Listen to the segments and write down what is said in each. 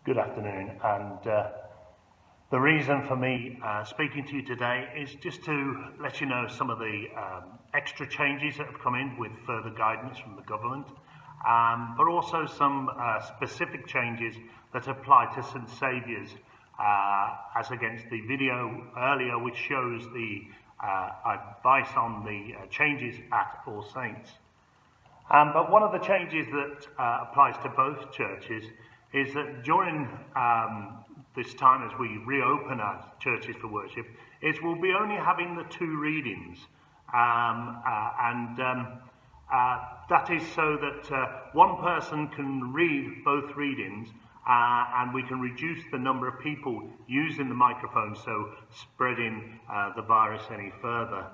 Good afternoon, and the reason for me speaking to you today is just to let you know some of the extra changes that have come in with further guidance from the government, but also some specific changes that apply to St Saviour's as against the video earlier, which shows the advice on the changes at All Saints. But one of the changes that applies to both churches is that during this time as we reopen our churches for worship, is we'll be only having the two readings. That is so that one person can read both readings and we can reduce the number of people using the microphone, so spreading the virus any further.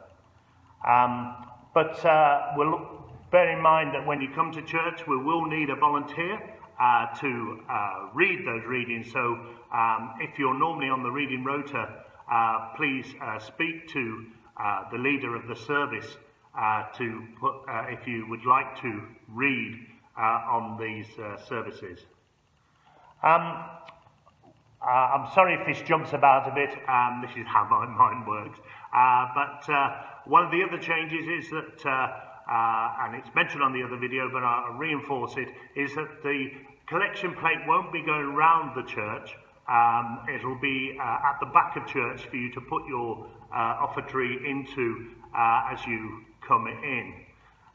We'll bear in mind that when you come to church, we will need a volunteer to read those readings. So if you're normally on the reading rota, please speak to the leader of the service to put, if you would like to read on these services. I'm sorry if this jumps about a bit. This is how my mind works. One of the other changes is that and it's mentioned on the other video, but I'll reinforce it, is that the collection plate won't be going around the church. It'll be at the back of church for you to put your offertory into as you come in.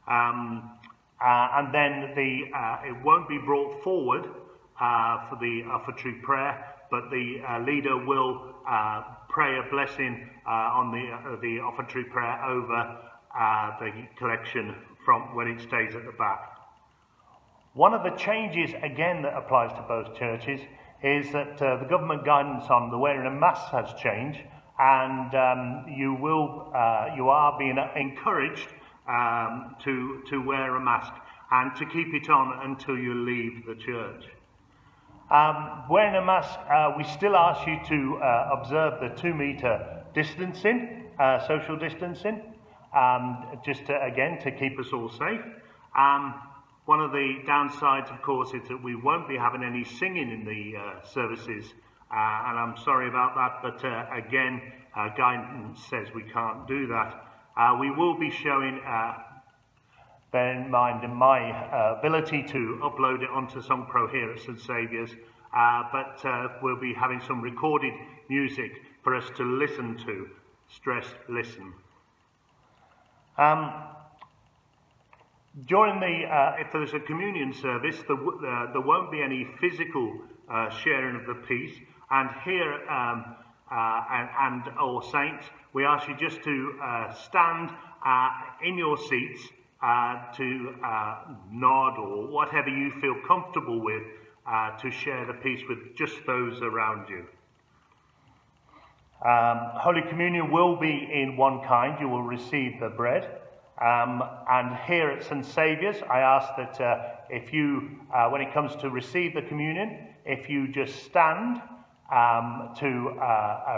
And then it won't be brought forward for the offertory prayer, but the leader will pray a blessing on the offertory prayer over the collection from when it stays at the back. One of the changes, again, that applies to both churches is that the government guidance on the wearing of masks has changed, and you are being encouraged to wear a mask and to keep it on until you leave the church. Wearing a mask, we still ask you to observe the 2-meter distancing, social distancing. Just to keep us all safe. One of the downsides, of course, is that we won't be having any singing in the services, and I'm sorry about that, but again, guidance says we can't do that. We will be showing, bear in mind my ability to upload it onto Songpro here at St Saviour's, but we'll be having some recorded music for us to listen to. Stress, listen. During if there's a communion service, there won't be any physical sharing of the peace. And here and All Saints, we ask you just to stand in your seats to nod or whatever you feel comfortable with to share the peace with just those around you. Holy Communion will be in one kind. You will receive the bread. And here at St Saviour's, I ask that if you, when it comes to receive the communion, if you just stand to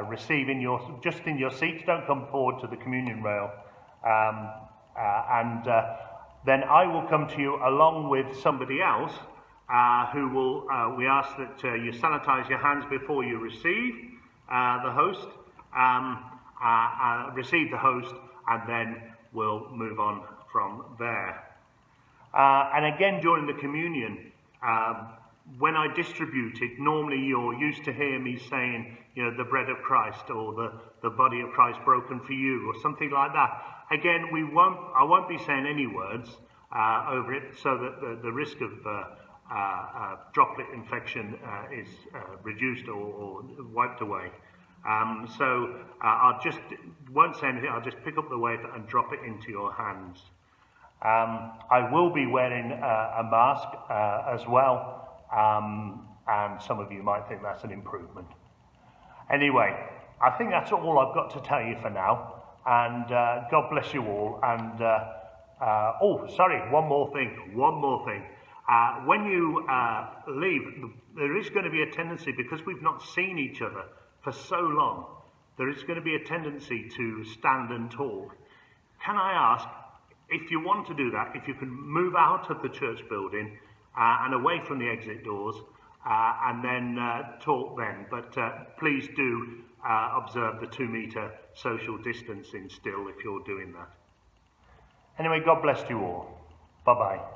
receive just in your seats, don't come forward to the communion rail. Then I will come to you along with somebody else who will, we ask that you sanitize your hands before you receive the host, receive the host, and then we'll move on from there. And again, during the communion, when I distribute it, normally you're used to hear me saying, the bread of Christ, or the body of Christ broken for you, or something like that. Again, I won't be saying any words over it, so that the risk of droplet infection is reduced or wiped away. I won't say anything, I'll just pick up the wafer and drop it into your hands. I will be wearing a mask as well, and some of you might think that's an improvement. Anyway, I think that's all I've got to tell you for now, and God bless you all. And one more thing. When you leave, there is going to be a tendency, because we've not seen each other for so long, there is going to be a tendency to stand and talk. Can I ask, if you want to do that, if you can move out of the church building and away from the exit doors, and then talk then. But please do observe the 2 metre social distancing still if you're doing that. Anyway, God bless you all. Bye-bye.